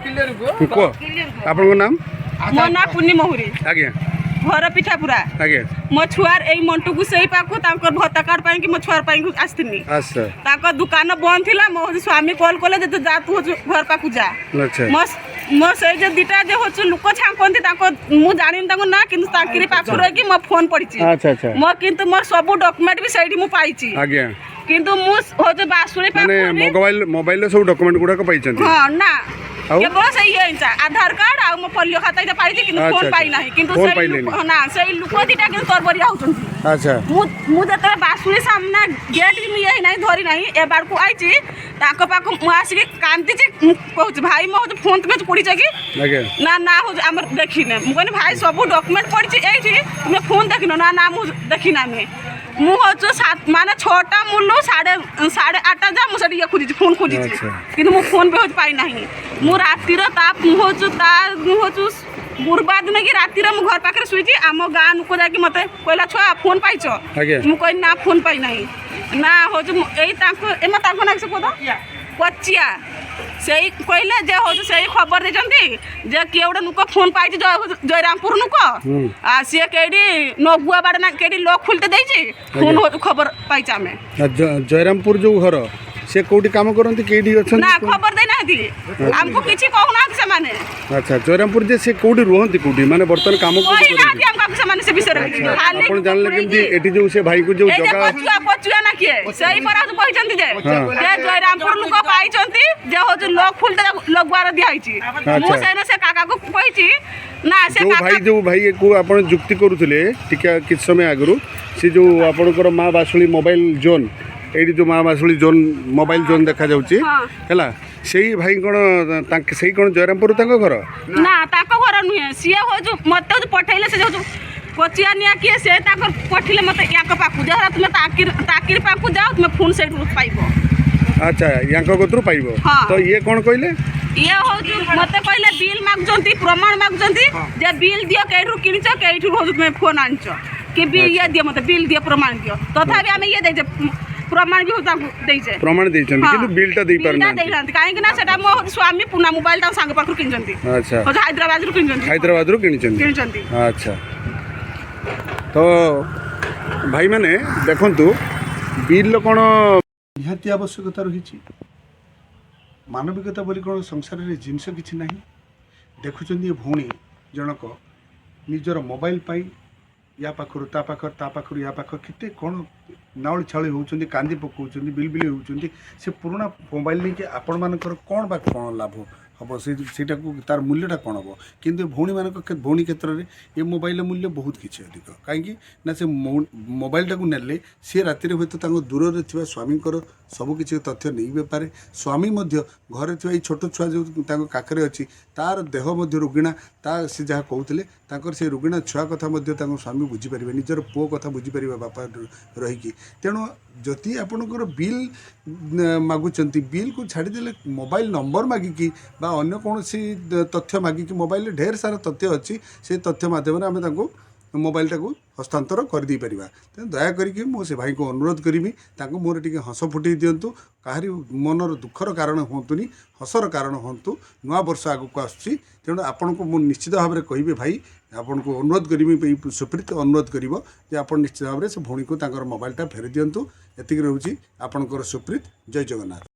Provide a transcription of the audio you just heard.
आपन नाम मो ना पुन्नी महुरी आज्ञा घर पिठापुरा आज्ञा मो छुआर एई मंटू को सेई पाखु तांकर भत्ता कार्ड पाई कि मो छुआर पाई आस्थिनी अच्छा तांकर दुकान बंद थिला मो स्वामी कॉल कले जे जा तू घर पाखु जा अच्छा मो से जे दिटा जे होछ लुको छांकंती तांको मु जानिन तांको ना किंतु तांकिरी पाखु रही कि मो फोन पड़िची अच्छा अच्छा मो किंतु मोर सब डॉक्यूमेंट भी सेठी मु पाइची आज्ञा किंतु मु होते बासुरी माने मोबाइल सब डॉक्यूमेंट गुडा को पाइछन हां ना केवल से ये आधार कार्ड आ मो पोलियो खाता पाइची किंतु फोन पाई नाही किंतु से ना से लुको दिटा किंतु तोर बरिया होचन अच्छा मु जते बासुरी सामना गेट भी ये नहीं धरी नहीं ए बार को आइची ताको पाको मु आसी कांती छी कहू भाई मो फोन तुमे पड़ी कि ना ना हो हमर देखिने मु कहनी भाई सब डॉक्यूमेंट पड़ी एठी तुमे फोन देखिनो ना ना मु देखिना में मु होचो सात माने 6टा मुल्लो 8:30 जा मु सडी खोजी फोन खोजी किंतु मु फोन पे हो पाई नाही मु रातिर ता होचो ता होचो गुरुबार दिन कि रातिर मु घर पाखे सुईची आम गाँ नुक जाकि मते कहला छुआ फोन पाइछ मु कहि ना फोन पाई नाही ना होचो एई ताको एमा ताको ना से कोदा पचिया सेई कहले जे हो सेई खबर देचंती जे केउडा नुक फोन पाइछ जयरामपुर नुक आ से केडी नगुआ बाड ना केडी लॉक खुलते देइछि फोन हो खबर पाइछ हमें जयरामपुर जो घर से कोठी काम करंती केडी अछन ना खबर दे नाथि हमको किछि कहू ना से माने अच्छा जयरामपुर जे से कोठी रहंती कोठी माने बर्तन काम कोठी करंती हमका से माने से विषय खाली आपण जानले केमती एठी जो से भाई को जो जगह पचुआ ना के सही पर आज कहिसंती जे जयरामपुर लोक पाइचंती जे हो जो लॉक खुलते लगवार दियाइछि मो से काका को कहिछि ना से काका जो भाई को आपण जुक्ति करूथले टिका किछ समय आगरु से जो आपनकर मां बासुली मोबाइल जोन एडी जो मां बासुली जोन मोबाइल जोन देखा जाउची हैला सेही भाई कोन तांके सेही कोन जयरामपुर तांको घर ना ताको घर नुहे सिया हो जो मते जो पठाइले से जो कोचिया निया के से ताकर पठिले मते याक पाकु जहरा तुमे ताकिर पाकु जाओ तुमे फोन सेट पाइबो अच्छा यांक गोत्रु पाइबो तो ये कोन कहले ये हो जो मते कहले बिल मागजंती प्रमाण मागजंती जे बिल दियो केठु किनिछ केठु हो तुमे फोन आनछ के बिल ये दियो मते बिल दियो प्रमाण दियो तथापि हमें ये दे प्रमाण भी होता देइछे प्रमाण देइछन किंतु बिलटा देई परना देइलांती काहे कि ना सेटा मो स्वामी पुना मोबाइल ता संग पाखरु किनजंती अच्छा हो हैदराबाद रु किनजंती अच्छा तो भाई माने देखंतु बिल कोन निहाती आवश्यकता रही मानविकता बोली कोन संसार रे जिंस किछि नाही देखुचंदी भौणी जनक निजर मोबाइल पाई या पाखरु ता पाखरु या पाखर केते कोन नावली छाली होउचंदी कांदी पकाउचंदी बिलबिली होउचंदी से पुराना मोबाइल नहीं कि आपण मानकर कोन बा कोन लाभ हम सेटा को तार मूल्यटा कौन हम किंतु भौणी मान भौणी क्षेत्र में ये मोबाइल मूल्य बहुत किसी अधिक कहीं ना से मोबाइल टाक नेले सी राति हूँ तो दूर में स्वामी सबकि तथ्य नहीं पारे स्वामी घर थी छोट छुआ जो काखरे अच्छी तार देह रोगिणा ता सी जहाँ कहते से रोगिणा छुआ कथा स्वामी बुझीपारे निजर पुओ कथा बुझीपारे बापा रहीकि तेणु जदि आपणकर बिल मागुंट बिल को छाड़देले मोबाइल नंबर मागिकी अन्य कौन तथ्य मागिकी मोबाइल ढेर सारा तथ्य अच्छी से तथ्य मध्यम आम मोबाइल टाक हस्तांतर करदे पार तेणु दयाकोरी मुझे भाई को अनुरोध करी मोर टे हस फुटे दिंतु कहारी मनर दुखर कारण हूँ हसर कारण हूँ नुआ वर्ष आगक आसूँ तेणु आपण को मुझे निश्चित भाव में कहि भाई आपन को अनुरोध करी सुप्रीत अनुरोध कर आप निश्चित भाव में से भौणी को मोबाइलटा फेरी दिंतु एतिक रोचे आपणकर सुप्रीत जय जगन्नाथ।